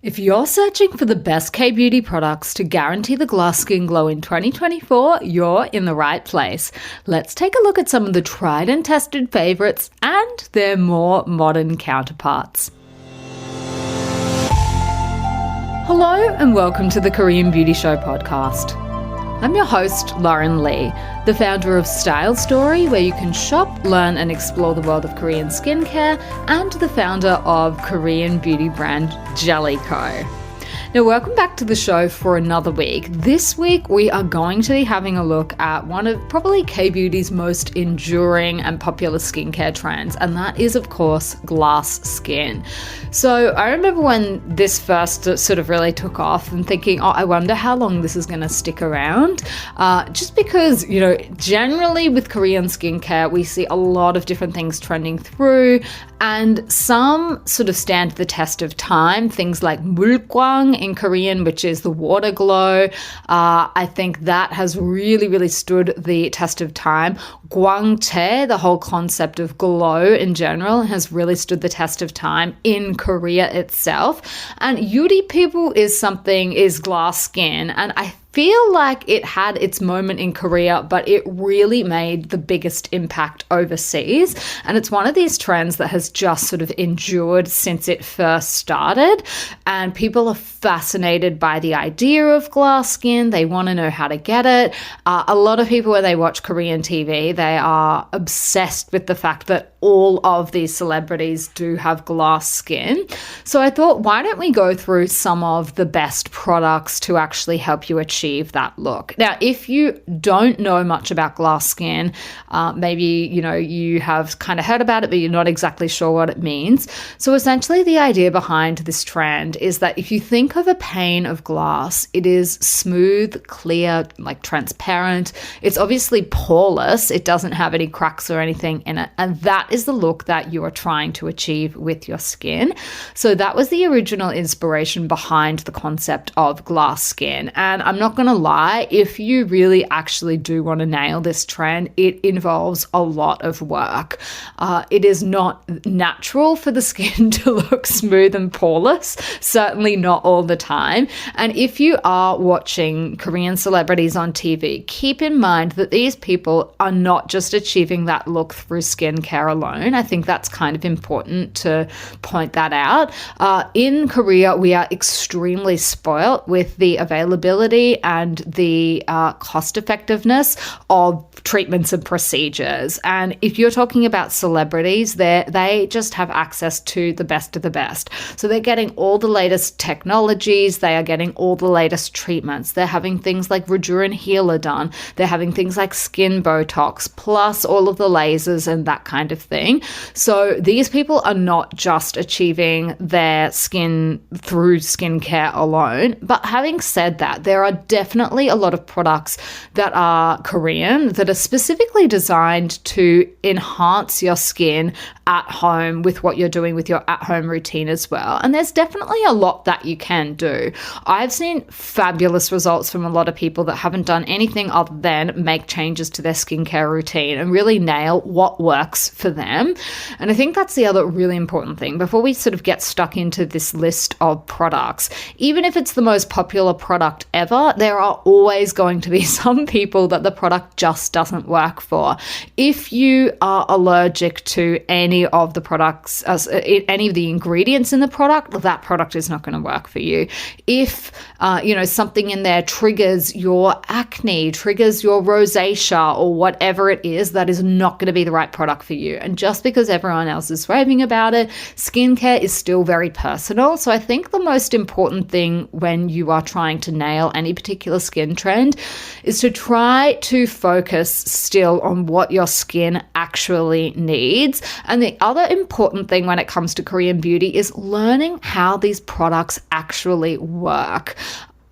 If you're searching for the best K-beauty products to guarantee the glass skin glow in 2024, you're in the right place. Let's take a look at some of the tried and tested favorites and their more modern counterparts. Hello and welcome to the Korean Beauty Show podcast. I'm your host, Lauren Lee, the founder of Style Story, where you can shop, learn and explore the world of Korean skincare, and the founder of Korean beauty brand Jelly Co. Now, welcome back to the show for another week. This week, we are going to be having a look at one of probably K-beauty's most enduring and popular skincare trends, and that is, of course, glass skin. So I remember when this first sort of really took off and thinking, I wonder how long this is going to stick around. Just because, generally with Korean skincare, we see a lot of different things trending through, and some sort of stand the test of time. Things like mulkwang in Korean, which is the water glow. I think that has really, really stood the test of time. Gwangchae, the whole concept of glow in general, has really stood the test of time in Korea itself. And yuri people is glass skin. And I feel like it had its moment in Korea, but it really made the biggest impact overseas. And it's one of these trends that has just sort of endured since it first started. And people are fascinated by the idea of glass skin. They want to know how to get it. A lot of people, when they watch Korean TV, they are obsessed with the fact that all of these celebrities do have glass skin. So I thought, why don't we go through some of the best products to actually help you achieve that look. Now, if you don't know much about glass skin, maybe, you have kind of heard about it, but you're not exactly sure what it means. So essentially the idea behind this trend is that if you think of a pane of glass, it is smooth, clear, like transparent. It's obviously poreless. It doesn't have any cracks or anything in it. And that is the look that you are trying to achieve with your skin. So that was the original inspiration behind the concept of glass skin. And I'm not going to lie, if you really actually do want to nail this trend, it involves a lot of work. It is not natural for the skin to look smooth and poreless, certainly not all the time. And if you are watching Korean celebrities on TV, keep in mind that these people are not just achieving that look through skincare alone. I think that's kind of important to point that out. In Korea, we are extremely spoilt with the availability and the cost effectiveness of treatments and procedures. And if you're talking about celebrities, they just have access to the best of the best. So they're getting all the latest technologies. They are getting all the latest treatments. They're having things like Rejuven Healer done. They're having things like skin Botox, plus all of the lasers and that kind of thing. So these people are not just achieving their skin through skincare alone. But having said that, there are definitely a lot of products that are Korean that are specifically designed to enhance your skin at home with what you're doing with your at-home routine as well. And there's definitely a lot that you can do. I've seen fabulous results from a lot of people that haven't done anything other than make changes to their skincare routine and really nail what works for them. And I think that's the other really important thing. Before we sort of get stuck into this list of products, even if it's the most popular product ever, there are always going to be some people that the product just doesn't work for. If you are allergic to any of the products, any of the ingredients in the product, that product is not going to work for you. If, something in there triggers your acne, triggers your rosacea or whatever it is, that is not going to be the right product for you. And just because everyone else is raving about it, skincare is still very personal. So I think the most important thing when you are trying to nail any particular skin trend is to try to focus still on what your skin actually needs. And the other important thing when it comes to Korean beauty is learning how these products actually work.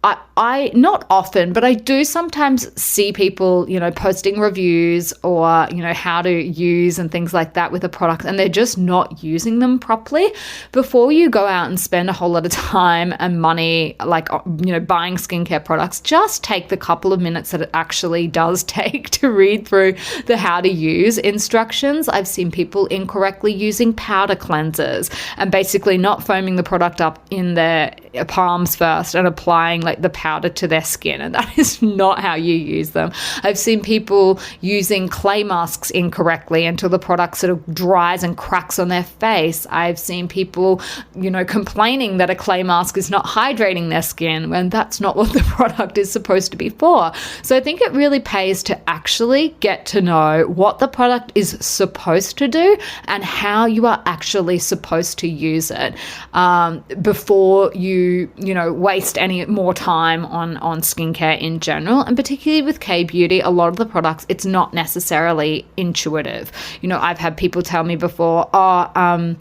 I not often, but I do sometimes see people, posting reviews or, how to use and things like that with a product, and they're just not using them properly. Before you go out and spend a whole lot of time and money, buying skincare products, just take the couple of minutes that it actually does take to read through the how to use instructions. I've seen people incorrectly using powder cleansers and basically not foaming the product up in their palms first and applying the powder to their skin, and that is not how you use them. I've seen people using clay masks incorrectly until the product sort of dries and cracks on their face. I've seen people, complaining that a clay mask is not hydrating their skin when that's not what the product is supposed to be for. So I think it really pays to actually get to know what the product is supposed to do and how you are actually supposed to use it before you waste any more time on skincare in general. And particularly with K-beauty, a lot of the products, it's not necessarily intuitive. I've had people tell me before, I'm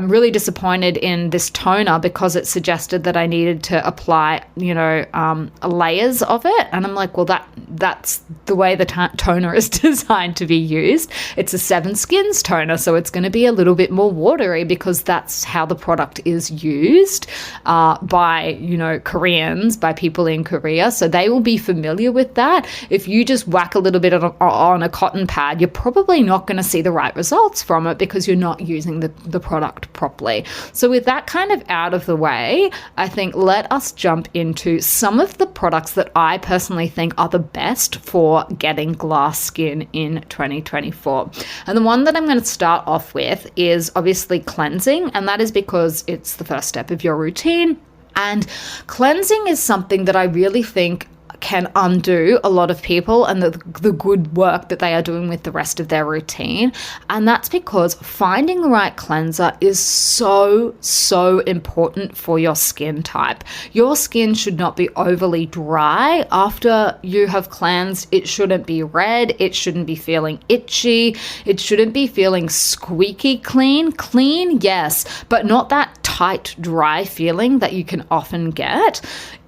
really disappointed in this toner because it suggested that I needed to apply, layers of it. And I'm like, well, that's the way the toner is designed to be used. It's a 7 skins toner, so it's going to be a little bit more watery because that's how the product is used by Koreans, by people in Korea, so they will be familiar with that. If you just whack a little bit on a cotton pad, you're probably not going to see the right results from it because you're not using the product properly. So with that kind of out of the way, I think let us jump into some of the products that I personally think are the best for getting glass skin in 2024. And the one that I'm going to start off with is obviously cleansing, and that is because it's the first step of your routine. And cleansing is something that I really think can undo a lot of people and the good work that they are doing with the rest of their routine. And that's because finding the right cleanser is so, so important for your skin type. Your skin should not be overly dry after you have cleansed. It shouldn't be red. It shouldn't be feeling itchy. It shouldn't be feeling squeaky clean. Clean, yes, but not that tight, dry feeling that you can often get.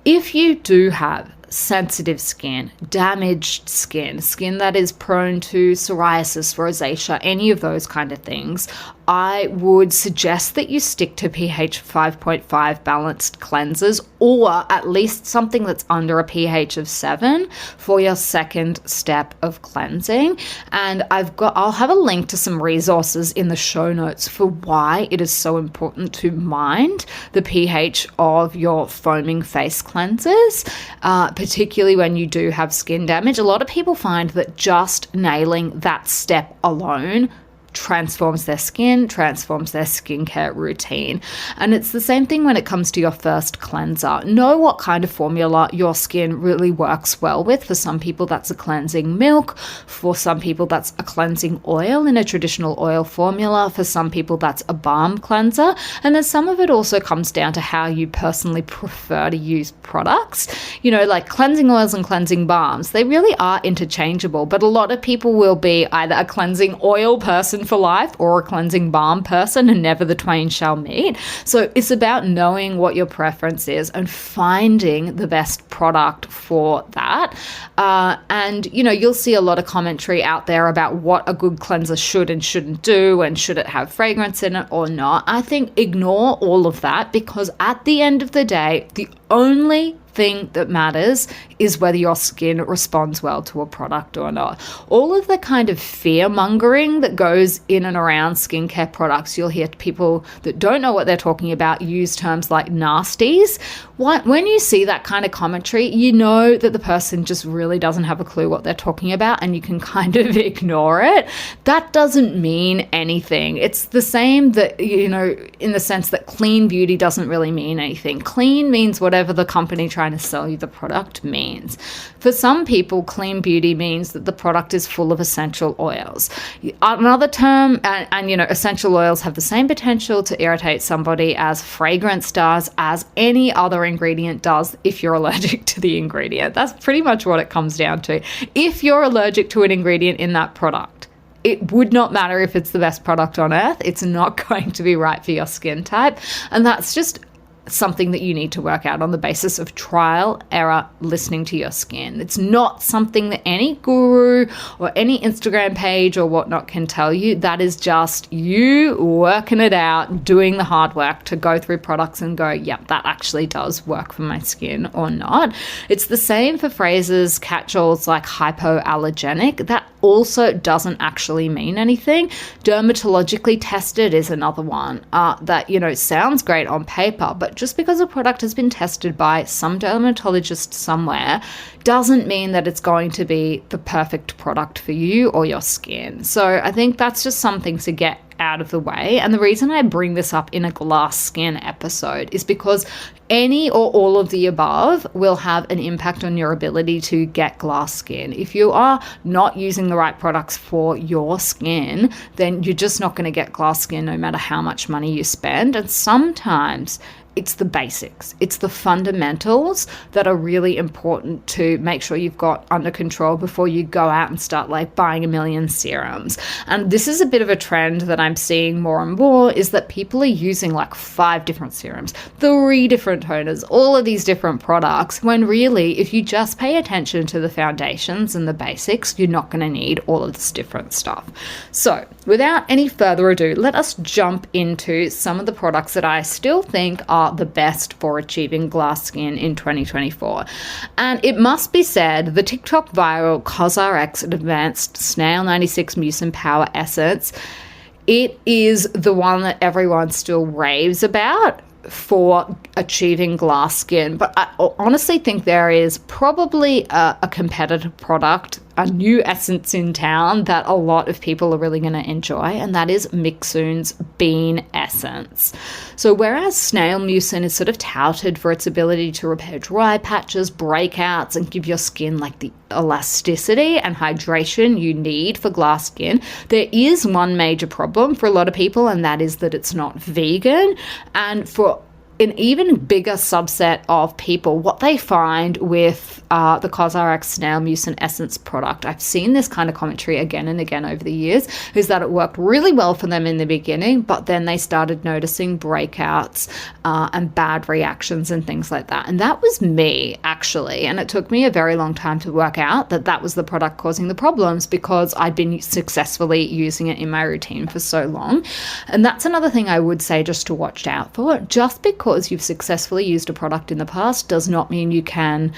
If you do have sensitive skin, damaged skin that is prone to psoriasis, rosacea, any of those kind of things, I would suggest that you stick to pH 5.5 balanced cleansers, or at least something that's under a pH of 7 for your second step of cleansing. And I'll have a link to some resources in the show notes for why it is so important to mind the pH of your foaming face cleansers, particularly when you do have skin damage. A lot of people find that just nailing that step alone transforms their skin, transforms their skincare routine. And it's the same thing when it comes to your first cleanser. Know what kind of formula your skin really works well with. For some people, that's a cleansing milk. For some people, that's a cleansing oil in a traditional oil formula. For some people, that's a balm cleanser. And then some of it also comes down to how you personally prefer to use products. Like cleansing oils and cleansing balms, they really are interchangeable, but a lot of people will be either a cleansing oil person for life or a cleansing balm person, and never the twain shall meet. So it's about knowing what your preference is and finding the best product for that. And you'll see a lot of commentary out there about what a good cleanser should and shouldn't do, and should it have fragrance in it or not. I think ignore all of that, because at the end of the day, the only thing that matters is whether your skin responds well to a product or not. All of the kind of fear mongering that goes in and around skincare products, you'll hear people that don't know what they're talking about use terms like nasties. When you see that kind of commentary, you know that the person just really doesn't have a clue what they're talking about, and you can kind of ignore it. That doesn't mean anything. It's the same that, in the sense that clean beauty doesn't really mean anything. Clean means whatever the company trying to sell you the product means. For some people, clean beauty means that the product is full of essential oils. Another term, and essential oils have the same potential to irritate somebody as fragrance does, as any other ingredient does if you're allergic to the ingredient. That's pretty much what it comes down to. If you're allergic to an ingredient in that product, it would not matter if it's the best product on earth. It's not going to be right for your skin type. And that's just something that you need to work out on the basis of trial, error, listening to your skin. It's not something that any guru or any Instagram page or whatnot can tell you. That is just you working it out, doing the hard work to go through products and go, yep, that actually does work for my skin or not. It's the same for phrases, catch-alls like hypoallergenic. That also doesn't actually mean anything. Dermatologically tested is another one that, sounds great on paper, but just because a product has been tested by some dermatologist somewhere doesn't mean that it's going to be the perfect product for you or your skin. So I think that's just something to get out of the way. And the reason I bring this up in a glass skin episode is because any or all of the above will have an impact on your ability to get glass skin. If you are not using the right products for your skin, then you're just not going to get glass skin no matter how much money you spend. And sometimes it's the basics. It's the fundamentals that are really important to make sure you've got under control before you go out and start buying a million serums. And this is a bit of a trend that I'm seeing more and more, is that people are using 5 different serums, 3 different toners, all of these different products, when really, if you just pay attention to the foundations and the basics, you're not going to need all of this different stuff. So without any further ado, let us jump into some of the products that I still think are the best for achieving glass skin in 2024. And it must be said, the TikTok viral CosRx Advanced Snail 96 Mucin Power Essence, it is the one that everyone still raves about for achieving glass skin. But I honestly think there is probably a competitive product, a new essence in town that a lot of people are really going to enjoy, and that is Mixsoon's Bean Essence. So whereas snail mucin is sort of touted for its ability to repair dry patches, breakouts, and give your skin the elasticity and hydration you need for glass skin, there is one major problem for a lot of people, and that is that it's not vegan. And for an even bigger subset of people, what they find with the CosRx Snail Mucin Essence product, I've seen this kind of commentary again and again over the years, is that it worked really well for them in the beginning, but then they started noticing breakouts and bad reactions and things like that. And that was me, actually. And it took me a very long time to work out that that was the product causing the problems, because I'd been successfully using it in my routine for so long. And that's another thing I would say just to watch out for. Just because you've successfully used a product in the past does not mean you can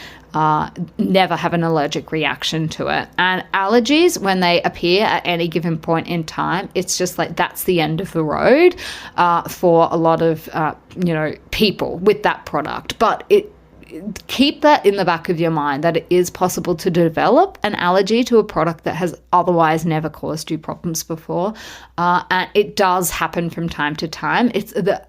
never have an allergic reaction to it. And allergies, when they appear at any given point in time, it's just that's the end of the road for a lot of people with that product. But keep that in the back of your mind, that it is possible to develop an allergy to a product that has otherwise never caused you problems before. And it does happen from time to time.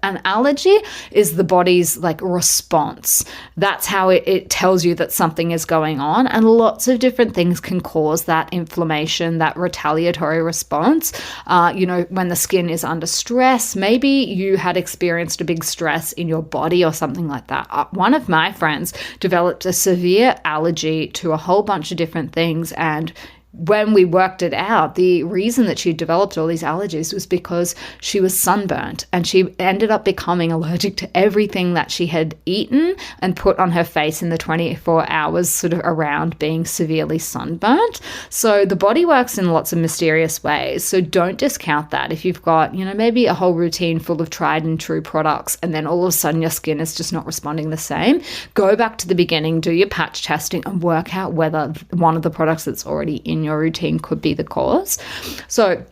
An allergy is the body's response. That's how it tells you that something is going on. And lots of different things can cause that inflammation, that retaliatory response. When the skin is under stress, maybe you had experienced a big stress in your body or something like that. One of my friends developed a severe allergy to a whole bunch of different things, and when we worked it out, the reason that she developed all these allergies was because she was sunburnt, and she ended up becoming allergic to everything that she had eaten and put on her face in the 24 hours sort of around being severely sunburnt. So the body works in lots of mysterious ways. So don't discount that. If you've got, maybe a whole routine full of tried and true products, and then all of a sudden your skin is just not responding the same, go back to the beginning, do your patch testing, and work out whether one of the products that's already in your routine could be the cause. So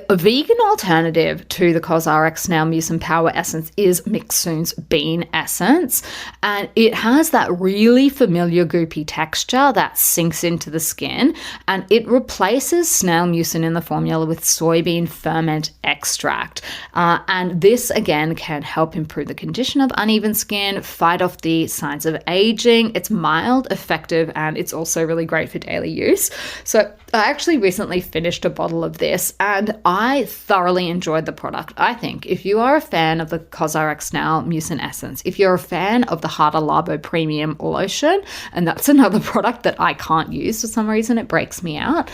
a vegan alternative to the CosRx Snail Mucin Power Essence is Mixsoon's Bean Essence, and it has that really familiar goopy texture that sinks into the skin, and it replaces snail mucin in the formula with soybean ferment extract. And this, again, can help improve the condition of uneven skin, fight off the signs of aging. It's mild, effective, and it's also really great for daily use. So I actually recently finished a bottle of this, and I thoroughly enjoyed the product. I think if you are a fan of the CosRx Snail Mucin Essence, if you're a fan of the Hada Labo Premium Lotion, and that's another product that I can't use for some reason, it breaks me out.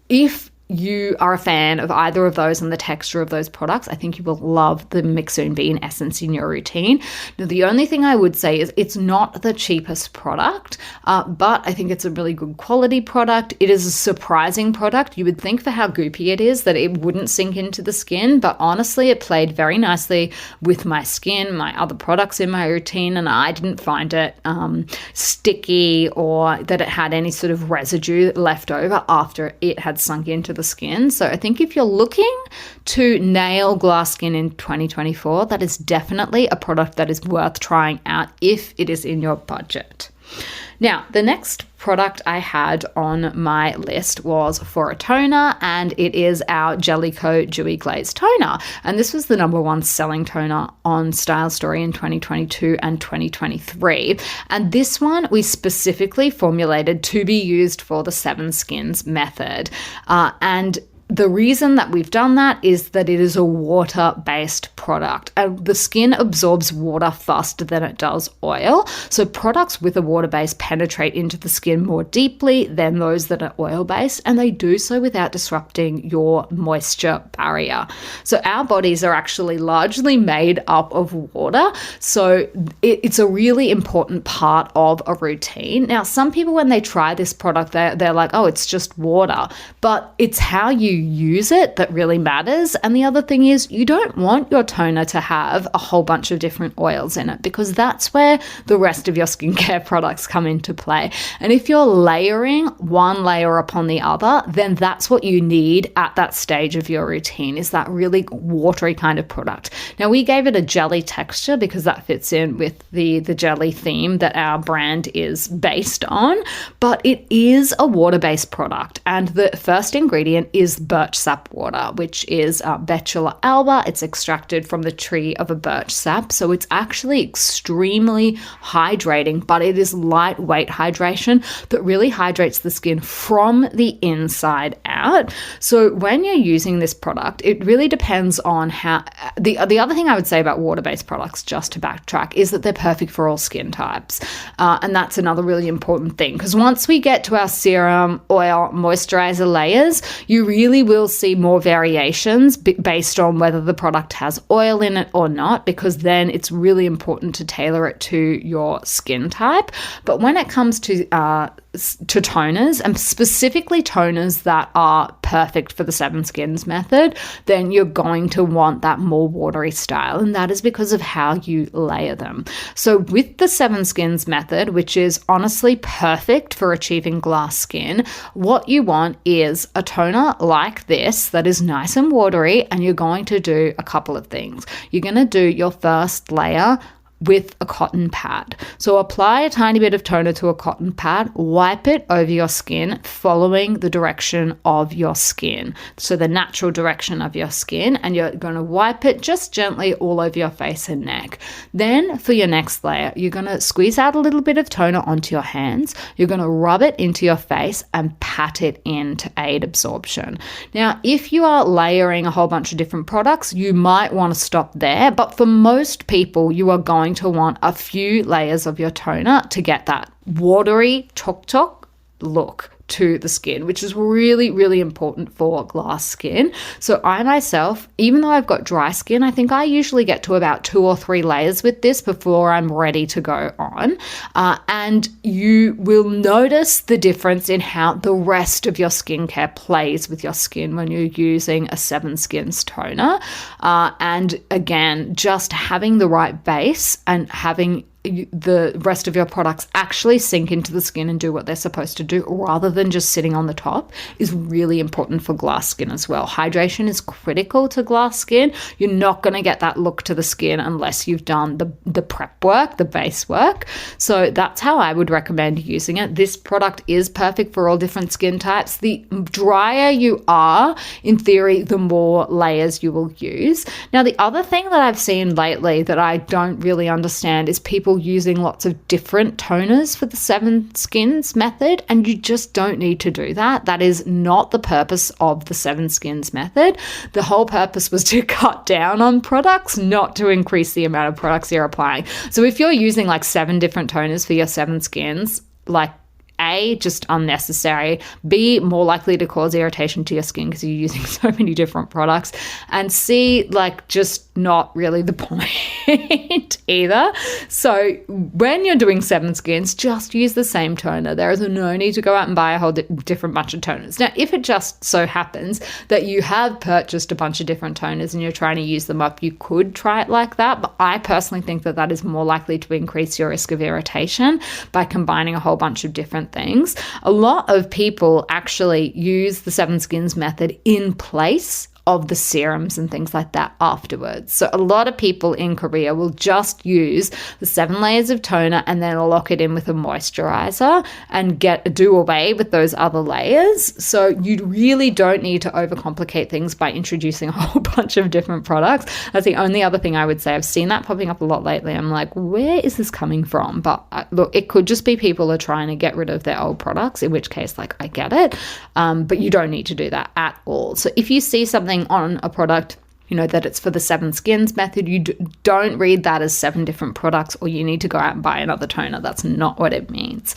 If you are a fan of either of those and the texture of those products, I think you will love the Mixoon Bean Essence in your routine. Now, the only thing I would say is it's not the cheapest product, but I think it's a really good quality product. It is a surprising product. You would think for how goopy it is that it wouldn't sink into the skin, but honestly, it played very nicely with my skin, my other products in my routine, and I didn't find it sticky or that it had any sort of residue left over after it had sunk into the skin. So I think if you're looking to nail glass skin in 2024, that is definitely a product that is worth trying out if it is in your budget. Now, the next product I had on my list was for a toner, and it is our Jellicoe Dewy Glaze Toner. And this was the #1 selling toner on Style Story in 2022 and 2023. And this one we specifically formulated to be used for the 7 Skins method. And the reason that we've done that is that it is a water-based product, and the skin absorbs water faster than it does oil. So products with a water base penetrate into the skin more deeply than those that are oil-based, and they do so without disrupting your moisture barrier. So our bodies are actually largely made up of water, so it's a really important part of a routine. Now, some people, when they try this product, they're like, oh, it's just water, but it's how you use it that really matters. And the other thing is, you don't want your toner to have a whole bunch of different oils in it, because that's where the rest of your skincare products come into play. And if you're layering one layer upon the other, then that's what you need at that stage of your routine, is that really watery kind of product. Now, we gave it a jelly texture because that fits in with the jelly theme that our brand is based on, but it is a water-based product. And the first ingredient is birch sap water, which is Betula alba. It's extracted from the tree of a birch sap. So it's actually extremely hydrating, but it is lightweight hydration that really hydrates the skin from the inside out. So when you're using this product, it really depends on how... The other thing I would say about water-based products, just to backtrack, is that they're perfect for all skin types. And that's another really important thing, because once we get to our serum, oil, moisturizer layers, you really will see more variations based on whether the product has oil in it or not, because then it's really important to tailor it to your skin type. But when it comes to toners, and specifically toners that are perfect for the 7 Skins method, then you're going to want that more watery style, and that is because of how you layer them. So with the 7 Skins method, which is honestly perfect for achieving glass skin, what you want is a toner like this that is nice and watery, and you're going to do a couple of things. You're going to do your first layer with a cotton pad. So apply a tiny bit of toner to a cotton pad, wipe it over your skin following the direction of your skin. So the natural direction of your skin, and you're going to wipe it just gently all over your face and neck. Then for your next layer, you're going to squeeze out a little bit of toner onto your hands. You're going to rub it into your face and pat it in to aid absorption. Now, if you are layering a whole bunch of different products, you might want to stop there, but for most people, you are going to want a few layers of your toner to get that watery tok look to the skin, which is really, really important for glass skin. So I myself, even though I've got dry skin, I think I usually get to about 2 or 3 layers with this before I'm ready to go on. And you will notice the difference in how the rest of your skincare plays with your skin when you're using a 7 Skins toner. And again, just having the right base and having the rest of your products actually sink into the skin and do what they're supposed to do, rather than just sitting on the top, is really important for glass skin as well. Hydration is critical to glass skin. You're not going to get that look to the skin unless you've done the prep work, the base work. So that's how I would recommend using it. This product is perfect for all different skin types. The drier you are, in theory, the more layers you will use. Now, the other thing that I've seen lately that I don't really understand is people using lots of different toners for the 7 Skins method, and you just don't need to do that. That is not the purpose of the 7 Skins method. The whole purpose was to cut down on products, not to increase the amount of products you're applying. So if you're using like 7 different toners for your 7 Skins, like A, just unnecessary, B, more likely to cause irritation to your skin because you're using so many different products, and C, like just not really the point either. So when you're doing 7 skins, just use the same toner. There is no need to go out and buy a whole different bunch of toners. Now, if it just so happens that you have purchased a bunch of different toners and you're trying to use them up, you could try it like that. But I personally think that that is more likely to increase your risk of irritation by combining a whole bunch of different things. A lot of people actually use the 7 skins method in place of the serums and things like that afterwards. So a lot of people in Korea will just use the 7 layers of toner and then lock it in with a moisturizer and do away with those other layers. So you really don't need to overcomplicate things by introducing a whole bunch of different products. That's the only other thing I would say. I've seen that popping up a lot lately. I'm like, where is this coming from? But look, it could just be people are trying to get rid of their old products, in which case, like, I get it. But you don't need to do that at all. So if you see something on a product, you know, that it's for the 7 skins method, you don't read that as 7 different products or you need to go out and buy another toner. That's not what it means.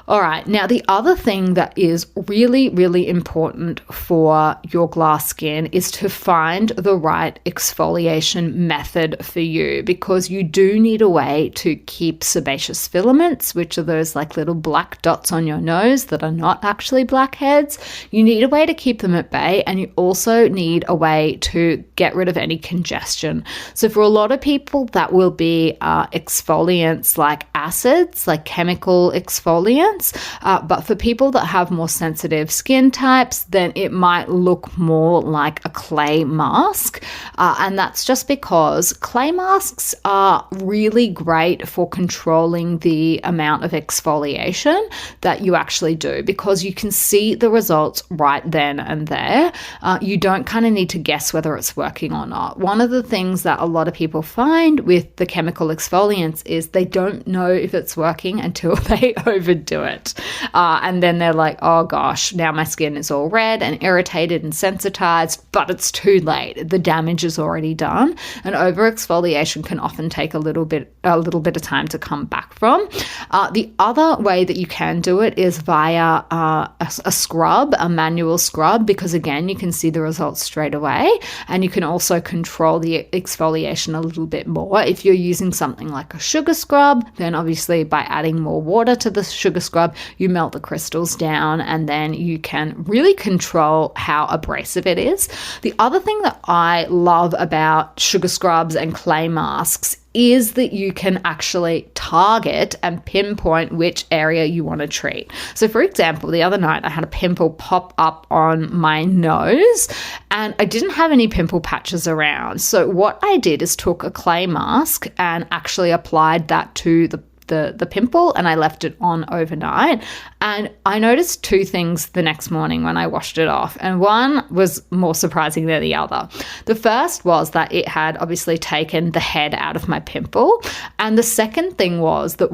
All right, now the other thing that is really, really important for your glass skin is to find the right exfoliation method for you, because you do need a way to keep sebaceous filaments, which are those like little black dots on your nose that are not actually blackheads. You need a way to keep them at bay, and you also need a way to get rid of any congestion. So for a lot of people, that will be exfoliants like acids, like chemical exfoliants. But for people that have more sensitive skin types, then it might look more like a clay mask. And that's just because clay masks are really great for controlling the amount of exfoliation that you actually do, because you can see the results right then and there. You don't kind of need to guess whether it's working or not. One of the things that a lot of people find with the chemical exfoliants is they don't know if it's working until they overdo it. And then they're like, oh gosh, now my skin is all red and irritated and sensitized, but it's too late. The damage is already done. And over exfoliation can often take a little bit of time to come back from. The other way that you can do it is via a scrub, a manual scrub, because again, you can see the results straight away, and you can also control the exfoliation a little bit more. If you're using something like a sugar scrub, then obviously by adding more water to the sugar scrub, you melt the crystals down, and then you can really control how abrasive it is. The other thing that I love about sugar scrubs and clay masks is that you can actually target and pinpoint which area you want to treat. So for example, the other night I had a pimple pop up on my nose and I didn't have any pimple patches around. So what I did is took a clay mask and actually applied that to the pimple, and I left it on overnight. And I noticed 2 things the next morning when I washed it off. And one was more surprising than the other. The first was that it had obviously taken the head out of my pimple. And the second thing was that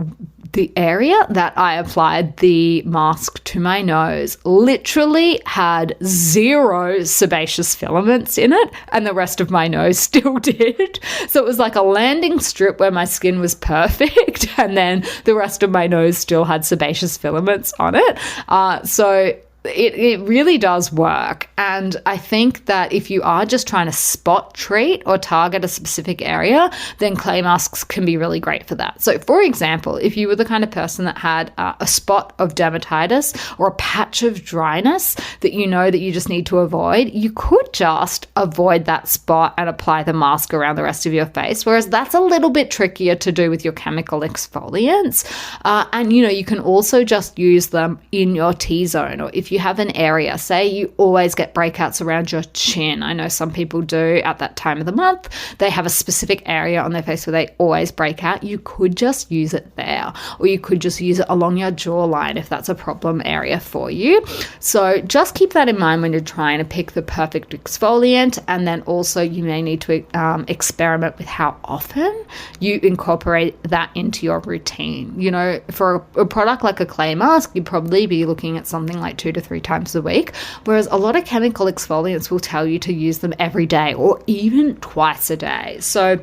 the area that I applied the mask to my nose literally had 0 sebaceous filaments in it, and the rest of my nose still did. So it was like a landing strip where my skin was perfect, and then the rest of my nose still had sebaceous filaments on it. So it really does work. And I think that if you are just trying to spot treat or target a specific area, then clay masks can be really great for that. So for example, if you were the kind of person that had a spot of dermatitis or a patch of dryness that you know that you just need to avoid, you could just avoid that spot and apply the mask around the rest of your face. Whereas that's a little bit trickier to do with your chemical exfoliants. And you know, you can also just use them in your T-zone, or if you have an area, say you always get breakouts around your chin. I know some people do at that time of the month. They have a specific area on their face where they always break out. You could just use it there, or you could just use it along your jawline if that's a problem area for you. So just keep that in mind when you're trying to pick the perfect exfoliant. And then also you may need to experiment with how often you incorporate that into your routine. You know, for a product like a clay mask, you'd probably be looking at something like 2 to 3 times a week, whereas a lot of chemical exfoliants will tell you to use them every day or even twice a day. So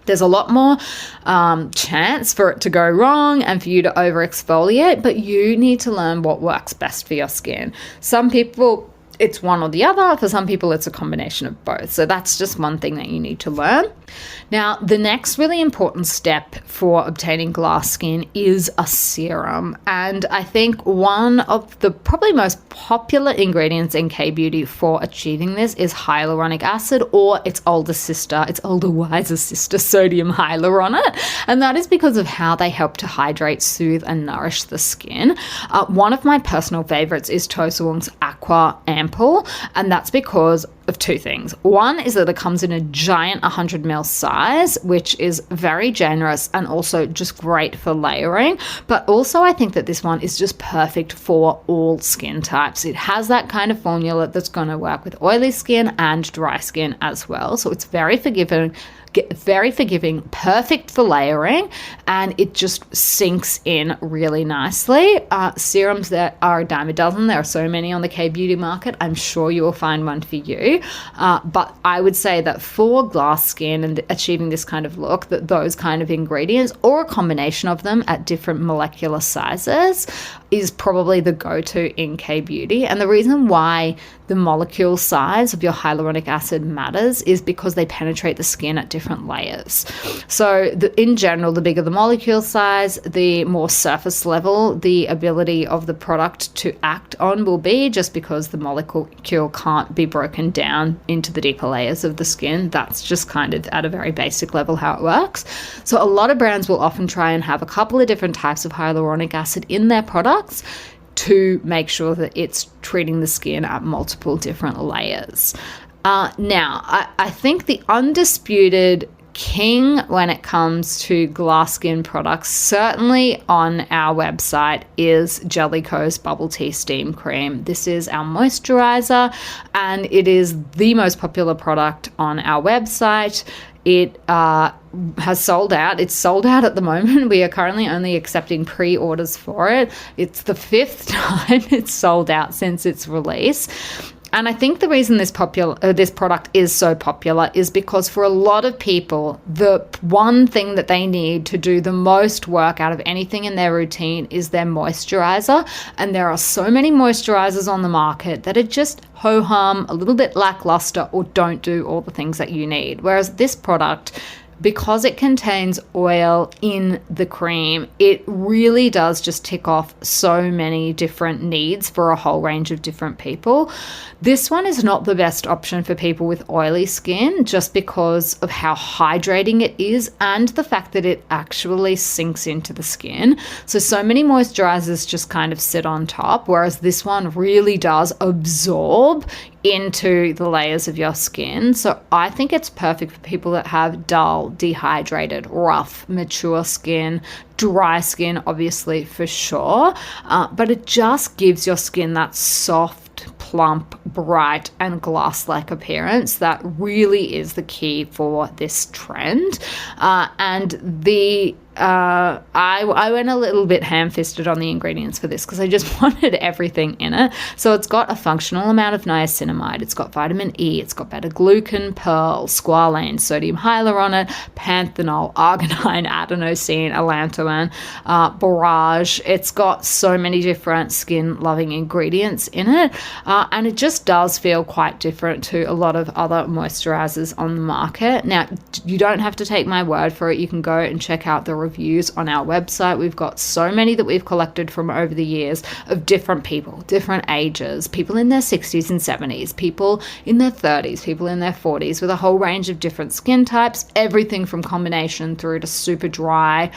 There's a lot more chance for it to go wrong and for you to over exfoliate, but you need to learn what works best for your skin. Some people, it's one or the other. For some people, it's a combination of both. So that's just one thing that you need to learn. Now, the next really important step for obtaining glass skin is a serum. And I think one of the probably most popular ingredients in K-beauty for achieving this is hyaluronic acid, or its older wiser sister, sodium hyaluronate. And that is because of how they help to hydrate, soothe, and nourish the skin. One of my personal favorites is Tosawoong's Aqua Ampoule, and that's because of two things. One is that it comes in a giant 100 ml size, which is very generous and also just great for layering. But also I think that this one is just perfect for all skin types. It has that kind of formula that's going to work with oily skin and dry skin as well. So it's very forgiving, perfect for layering, and it just sinks in really nicely. Serums that are a dime a dozen. There are so many on the K-beauty market. I'm sure you will find one for you. But I would say that for glass skin and achieving this kind of look, that those kind of ingredients or a combination of them at different molecular sizes is probably the go-to in K-beauty. And the reason why the molecule size of your hyaluronic acid matters is because they penetrate the skin at different layers. So in general, the bigger the molecule size, the more surface level the ability of the product to act on will be, just because the molecule can't be broken down into the deeper layers of the skin. That's just kind of at a very basic level how it works. So a lot of brands will often try and have a couple of different types of hyaluronic acid in their products to make sure that it's treating the skin at multiple different layers. Now, I think the undisputed king when it comes to glass skin products, certainly on our website, is Jellicoe's Bubble Tea Steam Cream. This is our moisturiser, and it is the most popular product on our website. It has sold out. It's sold out at the moment. We are currently only accepting pre-orders for it. It's the 5th time it's sold out since its release. And I think the reason this product is so popular is because for a lot of people, the one thing that they need to do the most work out of anything in their routine is their moisturizer. And there are so many moisturizers on the market that are just ho-hum, a little bit lackluster, or don't do all the things that you need. Whereas this product, because it contains oil in the cream, it really does just tick off so many different needs for a whole range of different people. This one is not the best option for people with oily skin, just because of how hydrating it is and the fact that it actually sinks into the skin. So many moisturizers just kind of sit on top, whereas this one really does absorb into the layers of your skin. So I think it's perfect for people that have dull, dehydrated, rough, mature skin, dry skin, obviously, for sure. But it just gives your skin that soft, plump, bright, and glass-like appearance that really is the key for this trend. I went a little bit ham-fisted on the ingredients for this because I just wanted everything in it. So it's got a functional amount of niacinamide, it's got vitamin E, it's got beta-glucan, pearl, squalane, sodium hyaluronate, panthenol, arginine, adenosine, allantoin, borage. It's got so many different skin-loving ingredients in it, and it just does feel quite different to a lot of other moisturizers on the market. Now, you don't have to take my word for it. You can go and check out the reviews on our website. We've got so many that we've collected from over the years of different people, different ages, people in their 60s and 70s, people in their 30s, people in their 40s, with a whole range of different skin types, everything from combination through to super dry.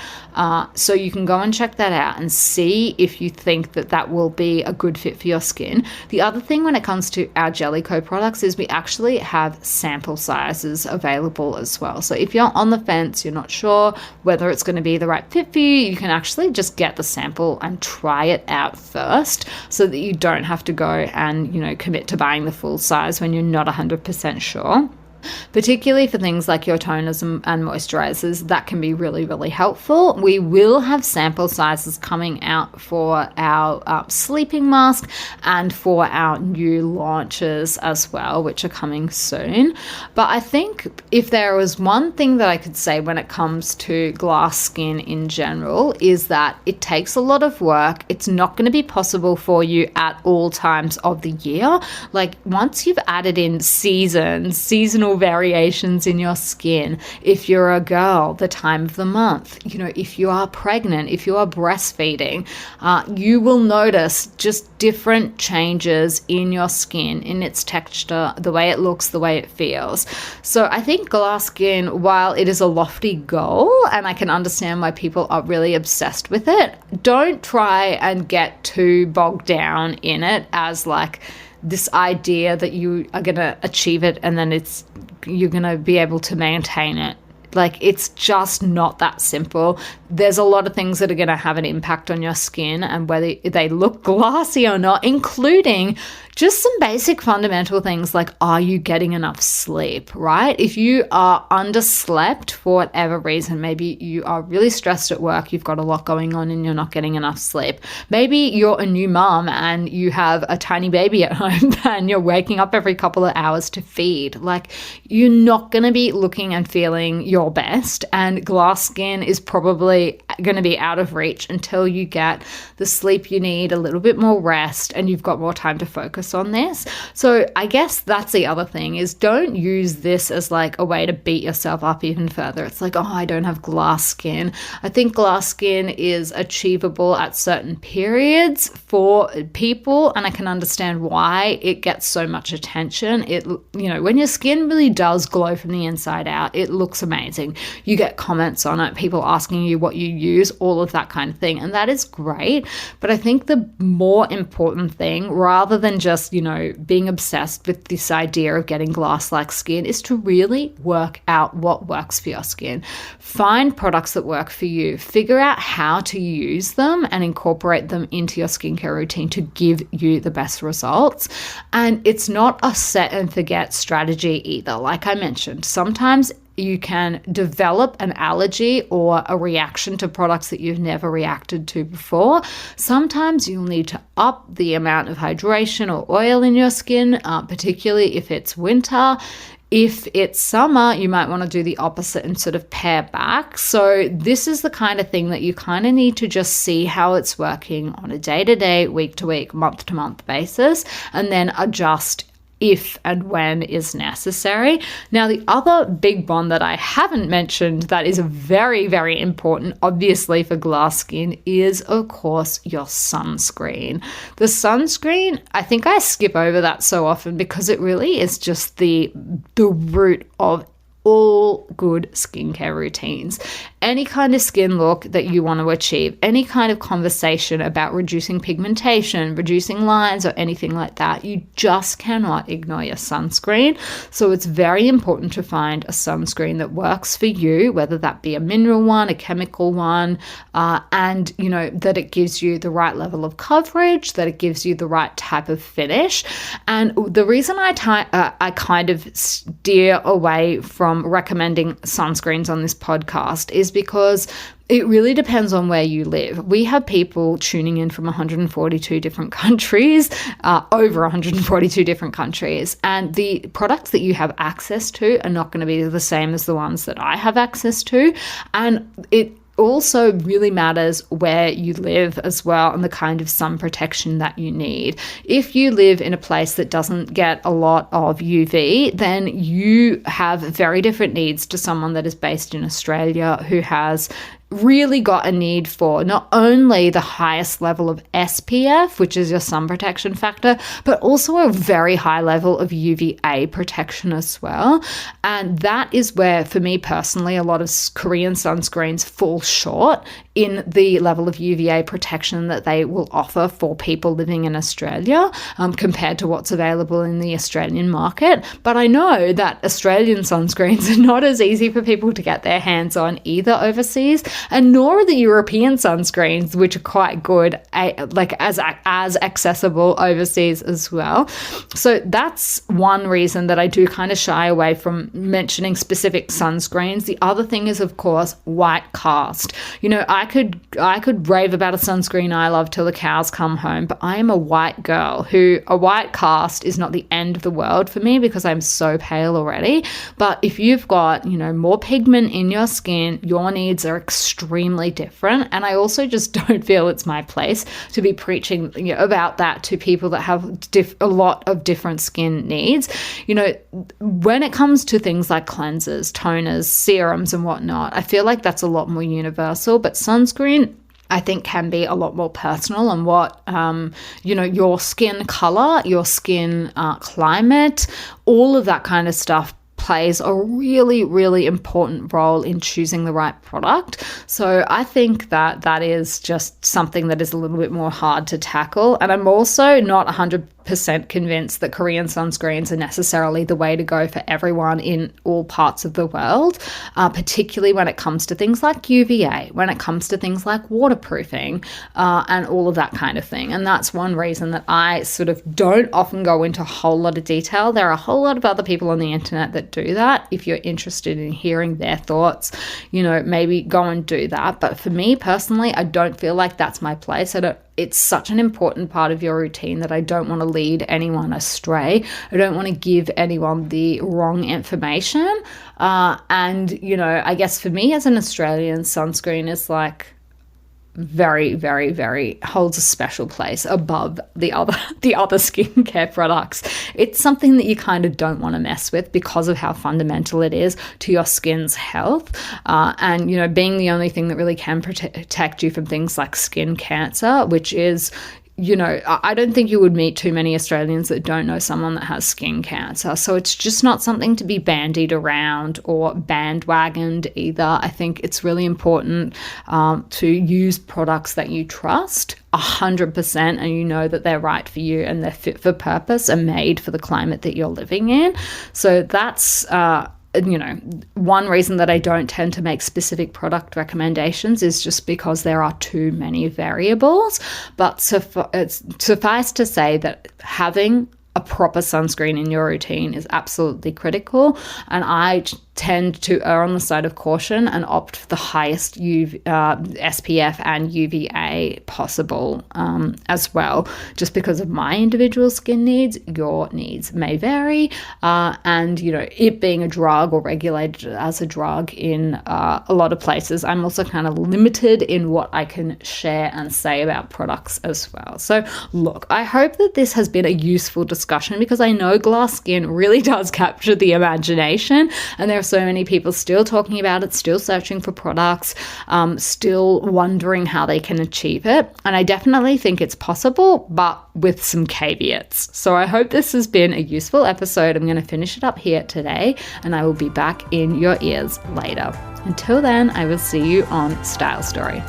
So you can go and check that out and see if you think that that will be a good fit for your skin. The other thing when it comes to our Jellicoe products is we actually have sample sizes available as well. So if you're on the fence, you're not sure whether it's going to be the right fit for you, you can actually just get the sample and try it out first so that you don't have to go and, commit to buying the full size when you're not 100% sure. particularly for things like your toners and moisturizers. That can be really, really helpful. We will have sample sizes coming out for our sleeping mask and for our new launches as well, which are coming soon. But I think if there was one thing that I could say when it comes to glass skin in general, is that it takes a lot of work. It's not going to be possible for you at all times of the year. Like, once you've added in seasonal variations in your skin, if you're a girl, the time of the month, if you are pregnant, if you are breastfeeding, you will notice just different changes in your skin, in its texture, the way it looks, the way it feels. So I think glass skin, while it is a lofty goal, and I can understand why people are really obsessed with it, don't try and get too bogged down in it as like this idea that you are going to achieve it and then you're going to be able to maintain it. Like, it's just not that simple. There's a lot of things that are going to have an impact on your skin and whether they look glassy or not, including just some basic fundamental things like, are you getting enough sleep, right? If you are underslept for whatever reason, maybe you are really stressed at work, you've got a lot going on and you're not getting enough sleep. Maybe you're a new mom and you have a tiny baby at home and you're waking up every couple of hours to feed. Like, you're not going to be looking and feeling your best, and glass skin is probably going to be out of reach until you get the sleep you need, a little bit more rest, and you've got more time to focus on this. So I guess that's the other thing, is don't use this as like a way to beat yourself up even further. It's like, oh, I don't have glass skin. I think glass skin is achievable at certain periods for people, and I can understand why it gets so much attention. When your skin really does glow from the inside out, it looks amazing. You get comments on it, people asking you what you use, all of that kind of thing, and that is great. But I think the more important thing, rather than just being obsessed with this idea of getting glass-like skin, is to really work out what works for your skin. Find products that work for you. Figure out how to use them and incorporate them into your skincare routine to give you the best results. And it's not a set and forget strategy either. Like I mentioned, sometimes you can develop an allergy or a reaction to products that you've never reacted to before. Sometimes you'll need to up the amount of hydration or oil in your skin, particularly if it's winter. If it's summer, you might want to do the opposite and sort of pare back. So this is the kind of thing that you kind of need to just see how it's working on a day-to-day, week-to-week, month-to-month basis, and then adjust if and when is necessary. Now, the other big one that I haven't mentioned that is very, very important, obviously, for glass skin is, of course, your sunscreen. The sunscreen, I think I skip over that so often because it really is just the root of all good skincare routines. Any kind of skin look that you want to achieve, any kind of conversation about reducing pigmentation, reducing lines, or anything like that, you just cannot ignore your sunscreen. So it's very important to find a sunscreen that works for you, whether that be a mineral one, a chemical one, and that it gives you the right level of coverage, that it gives you the right type of finish. And the reason I kind of steer away from recommending sunscreens on this podcast is because it really depends on where you live. We have people tuning in from 142 different countries, over 142 different countries, and the products that you have access to are not going to be the same as the ones that I have access to. And it also really matters where you live as well and the kind of sun protection that you need. If you live in a place that doesn't get a lot of UV, then you have very different needs to someone that is based in Australia who has really got a need for not only the highest level of SPF, which is your sun protection factor, but also a very high level of UVA protection as well. And that is where, for me personally, a lot of Korean sunscreens fall short in the level of UVA protection that they will offer for people living in Australia, compared to what's available in the Australian market. But I know that Australian sunscreens are not as easy for people to get their hands on either overseas. and nor are the European sunscreens, which are quite good, as accessible overseas as well. So that's one reason that I do kind of shy away from mentioning specific sunscreens. The other thing is, of course, white cast. I could rave about a sunscreen I love till the cows come home, but I am a white girl who a white cast is not the end of the world for me because I'm so pale already. But if you've got, more pigment in your skin, your needs are extremely different. And I also just don't feel it's my place to be preaching about that to people that have a lot of different skin needs. When it comes to things like cleansers, toners, serums and whatnot, I feel like that's a lot more universal, but sunscreen I think can be a lot more personal, and what, your skin color, your skin climate, all of that kind of stuff plays a really, really important role in choosing the right product. So I think that is just something that is a little bit more hard to tackle. And I'm also not 100% convinced that Korean sunscreens are necessarily the way to go for everyone in all parts of the world, particularly when it comes to things like UVA, when it comes to things like waterproofing, and all of that kind of thing. And that's one reason that I sort of don't often go into a whole lot of detail. There are a whole lot of other people on the internet that do that. If you're interested in hearing their thoughts, maybe go and do that. But for me personally, I don't feel like that's my place. It's such an important part of your routine that I don't want to lead anyone astray. I don't want to give anyone the wrong information. I guess for me as an Australian, sunscreen is like very, very, very holds a special place above the other skincare products. It's something that you kind of don't want to mess with because of how fundamental it is to your skin's health. Being the only thing that really can protect you from things like skin cancer, which is, I don't think you would meet too many Australians that don't know someone that has skin cancer. So it's just not something to be bandied around or bandwagoned either. I think it's really important to use products that you trust 100% and you know that they're right for you and they're fit for purpose and made for the climate that you're living in. So that's one reason that I don't tend to make specific product recommendations is just because there are too many variables. But suffice to say that having a proper sunscreen in your routine is absolutely critical. And I tend to err on the side of caution and opt for the highest SPF and UVA possible as well, just because of my individual skin needs. Your needs may vary, and it being a drug or regulated as a drug in a lot of places, I'm also kind of limited in what I can share and say about products as well. So look, I hope that this has been a useful discussion, because I know glass skin really does capture the imagination, and there are so many people still talking about it, still searching for products, still wondering how they can achieve it. And I definitely think it's possible, but with some caveats. So I hope this has been a useful episode. I'm going to finish it up here today, and I will be back in your ears later. Until then, I will see you on Style Story.